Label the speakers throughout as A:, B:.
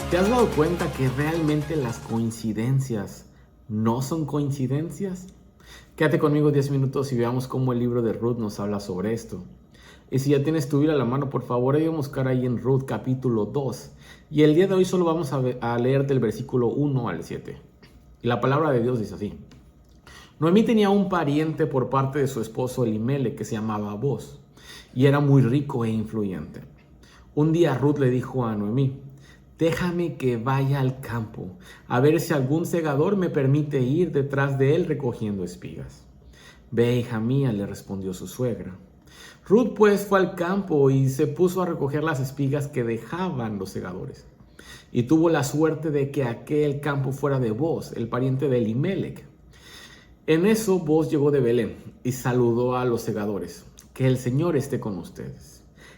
A: ¿Te has dado cuenta que realmente las coincidencias no son coincidencias? Quédate conmigo 10 minutos y veamos cómo el libro de Ruth nos habla sobre esto. Y si ya tienes tu Biblia a la mano, por favor, hay que buscar ahí en Ruth capítulo 2. Y el día de hoy solo vamos a leer del versículo 1 al 7. Y la palabra de Dios dice así. Noemí tenía un pariente por parte de su esposo Elimelec que se llamaba Boz, y era muy rico e influyente. Un día Ruth le dijo a Noemí: déjame que vaya al campo, a ver si algún segador me permite ir detrás de él recogiendo espigas. Ve, hija mía, le respondió su suegra. Ruth pues fue al campo y se puso a recoger las espigas que dejaban los segadores. Y tuvo la suerte de que aquel campo fuera de Boz, el pariente de Elimelec. En eso Boz llegó de Belén y saludó a los segadores. Que el Señor esté con ustedes.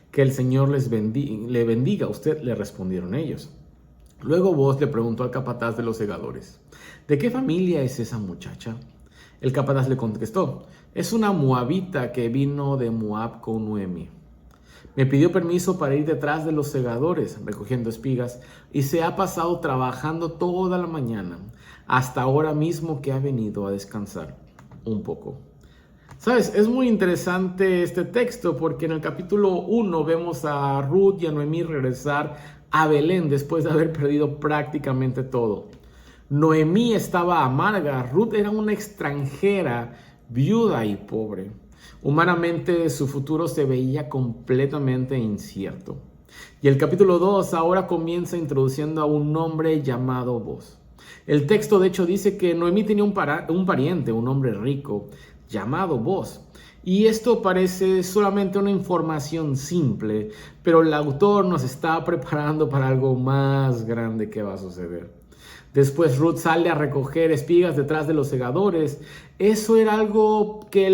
A: Que el Señor le bendiga a usted, le respondieron ellos. Luego Boz le preguntó al capataz de los segadores: ¿de qué familia es esa muchacha? El capataz le contestó: es una moabita que vino de Moab con Noemí. Me pidió permiso para ir detrás de los segadores recogiendo espigas y se ha pasado trabajando toda la mañana, hasta ahora mismo que ha venido a descansar un poco. ¿Sabes? Es muy interesante este texto porque en el capítulo 1 vemos a Ruth y a Noemí regresar a Belén después de haber perdido prácticamente todo. Noemí estaba amarga, Ruth era una extranjera, viuda y pobre. Humanamente su futuro se veía completamente incierto. Y el capítulo 2 ahora comienza introduciendo a un hombre llamado Boz. El texto de hecho dice que Noemí tenía un pariente, un hombre rico, llamado Boz. Y esto parece solamente una información simple, pero el autor nos está preparando para algo más grande que va a suceder. Después Ruth sale a recoger espigas detrás de los segadores. Eso era algo que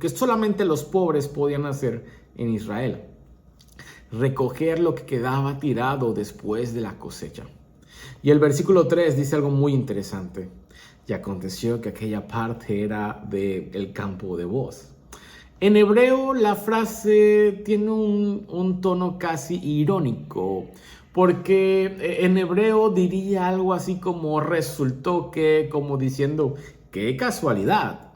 A: que solamente los pobres podían hacer en Israel. Recoger lo que quedaba tirado después de la cosecha. Y el versículo 3 dice algo muy interesante. Y aconteció que aquella parte era del campo de Boz. En hebreo la frase tiene un tono casi irónico, porque en hebreo diría algo así como resultó que, como diciendo, qué casualidad.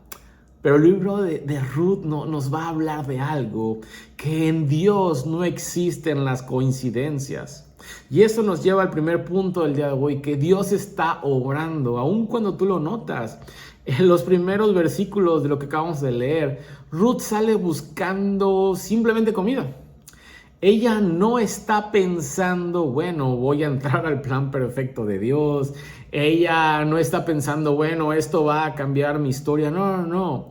A: Pero el libro de Ruth nos va a hablar de algo, que en Dios no existen las coincidencias. Y eso nos lleva al primer punto del día de hoy, que Dios está obrando, aun cuando tú lo notas. En los primeros versículos de lo que acabamos de leer, Ruth sale buscando simplemente comida. Ella no está pensando, bueno, voy a entrar al plan perfecto de Dios. Ella no está pensando, bueno, esto va a cambiar mi historia. No.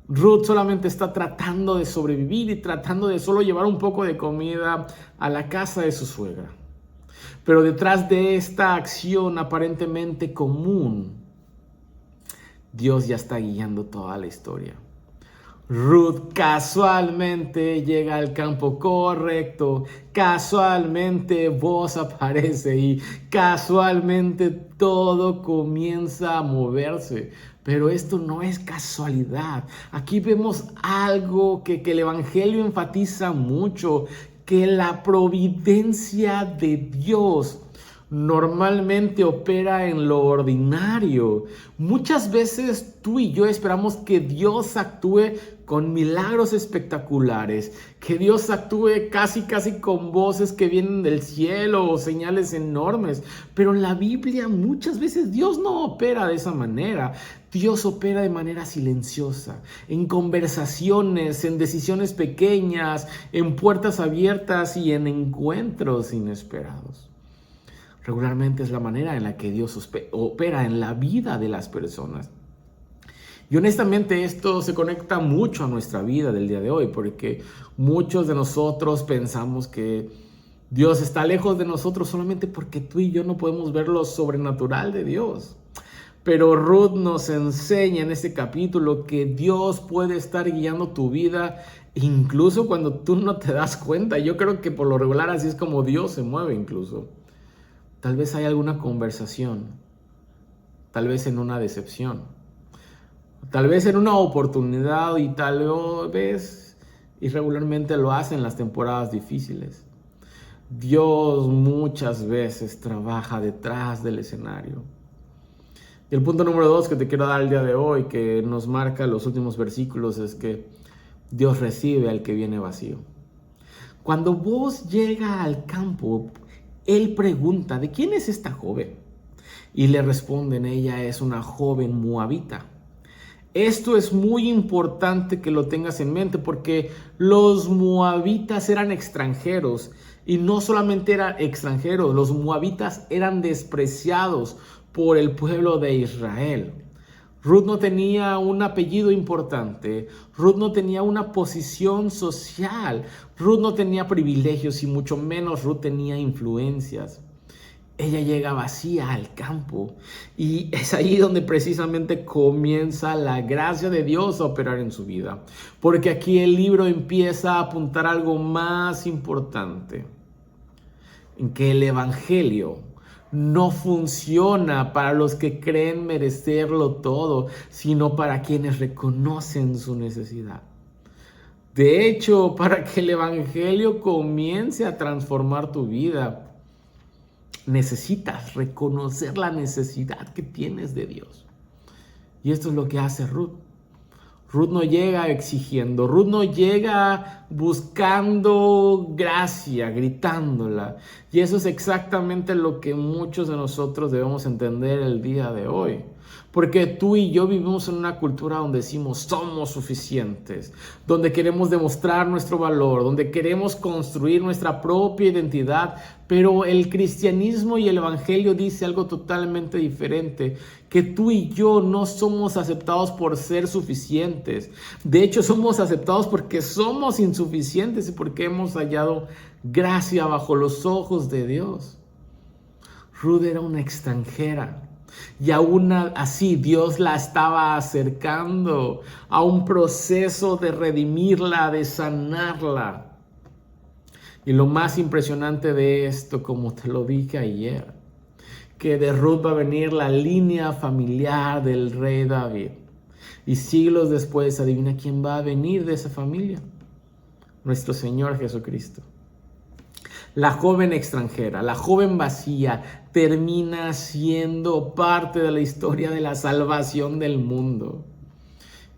A: Ruth solamente está tratando de sobrevivir y tratando de solo llevar un poco de comida a la casa de su suegra. Pero detrás de esta acción aparentemente común, Dios ya está guiando toda la historia. Ruth casualmente llega al campo correcto, casualmente Boz aparece y casualmente todo comienza a moverse. Pero esto no es casualidad. Aquí vemos algo que el Evangelio enfatiza mucho, que la providencia de Dios normalmente opera en lo ordinario. Muchas veces tú y yo esperamos que Dios actúe con milagros espectaculares, que Dios actúe casi con voces que vienen del cielo o señales enormes. Pero en la Biblia muchas veces Dios no opera de esa manera. Dios opera de manera silenciosa, en conversaciones, en decisiones pequeñas, en puertas abiertas y en encuentros inesperados. Regularmente es la manera en la que Dios opera en la vida de las personas. Y honestamente esto se conecta mucho a nuestra vida del día de hoy, porque muchos de nosotros pensamos que Dios está lejos de nosotros solamente porque tú y yo no podemos ver lo sobrenatural de Dios. Pero Ruth nos enseña en este capítulo que Dios puede estar guiando tu vida incluso cuando tú no te das cuenta. Yo creo que por lo regular así es como Dios se mueve incluso. Tal vez hay alguna conversación, tal vez en una decepción, tal vez en una oportunidad y tal vez irregularmente lo hace en las temporadas difíciles. Dios muchas veces trabaja detrás del escenario. Y el punto número 2 que te quiero dar el día de hoy, que nos marca los últimos versículos, es que Dios recibe al que viene vacío. Cuando vos llega al campo, Él pregunta, ¿de quién es esta joven? Y le responden, ella es una joven moabita. Esto es muy importante que lo tengas en mente porque los moabitas eran extranjeros y no solamente eran extranjeros, los moabitas eran despreciados por el pueblo de Israel. Ruth no tenía un apellido importante, Ruth no tenía una posición social, Ruth no tenía privilegios y mucho menos Ruth tenía influencias. Ella llega vacía al campo y es ahí donde precisamente comienza la gracia de Dios a operar en su vida. Porque aquí el libro empieza a apuntar algo más importante, en que el evangelio no funciona para los que creen merecerlo todo, sino para quienes reconocen su necesidad. De hecho, para que el evangelio comience a transformar tu vida, necesitas reconocer la necesidad que tienes de Dios. Y esto es lo que hace Ruth. Ruth no llega exigiendo, Ruth no llega buscando gracia, gritándola. Y eso es exactamente lo que muchos de nosotros debemos entender el día de hoy. Porque tú y yo vivimos en una cultura donde decimos somos suficientes, donde queremos demostrar nuestro valor, donde queremos construir nuestra propia identidad, pero el cristianismo y el evangelio dice algo totalmente diferente, que tú y yo no somos aceptados por ser suficientes. De hecho, somos aceptados porque somos insuficientes y porque hemos hallado gracia bajo los ojos de Dios. Ruth era una extranjera. Y aún así Dios la estaba acercando a un proceso de redimirla, de sanarla. Y lo más impresionante de esto, como te lo dije ayer, que de Ruth va a venir la línea familiar del rey David. Y siglos después, adivina quién va a venir de esa familia. Nuestro Señor Jesucristo. La joven extranjera, la joven vacía, termina siendo parte de la historia de la salvación del mundo.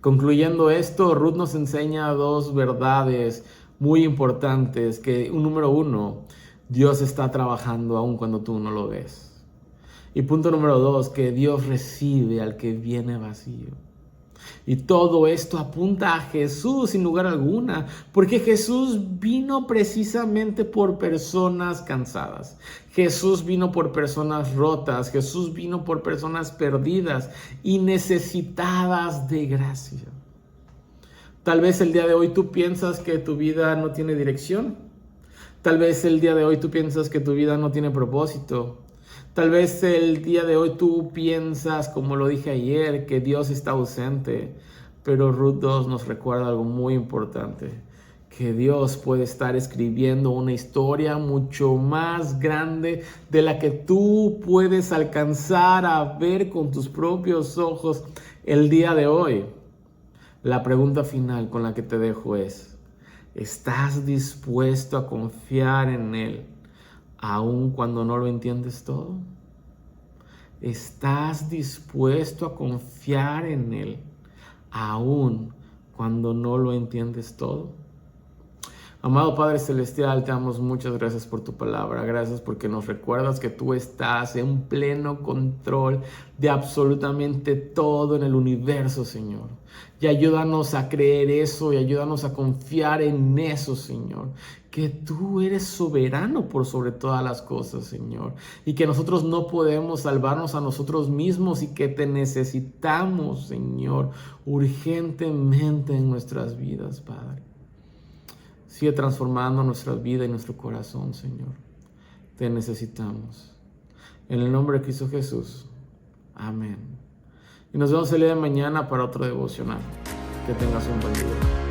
A: Concluyendo esto, Ruth nos enseña dos verdades muy importantes. Que, número 1, Dios está trabajando aun cuando tú no lo ves. Y punto número 2, que Dios recibe al que viene vacío. Y todo esto apunta a Jesús sin lugar alguna, porque Jesús vino precisamente por personas cansadas. Jesús vino por personas rotas, Jesús vino por personas perdidas y necesitadas de gracia. Tal vez el día de hoy tú piensas que tu vida no tiene dirección. Tal vez el día de hoy tú piensas que tu vida no tiene propósito. Tal vez el día de hoy tú piensas, como lo dije ayer, que Dios está ausente. Pero Ruth 2 nos recuerda algo muy importante. Que Dios puede estar escribiendo una historia mucho más grande de la que tú puedes alcanzar a ver con tus propios ojos el día de hoy. La pregunta final con la que te dejo es, ¿estás dispuesto a confiar en Él aun cuando no lo entiendes todo? ¿Estás dispuesto a confiar en Él aun cuando no lo entiendes todo? Amado Padre Celestial, te damos muchas gracias por tu palabra. Gracias porque nos recuerdas que tú estás en pleno control de absolutamente todo en el universo, Señor. Y ayúdanos a creer eso y ayúdanos a confiar en eso, Señor. Que tú eres soberano por sobre todas las cosas, Señor. Y que nosotros no podemos salvarnos a nosotros mismos y que te necesitamos, Señor, urgentemente en nuestras vidas, Padre. Sigue transformando nuestra vida y nuestro corazón, Señor. Te necesitamos. En el nombre de Cristo Jesús. Amén. Y nos vemos el día de mañana para otro devocional. Que tengas un buen día.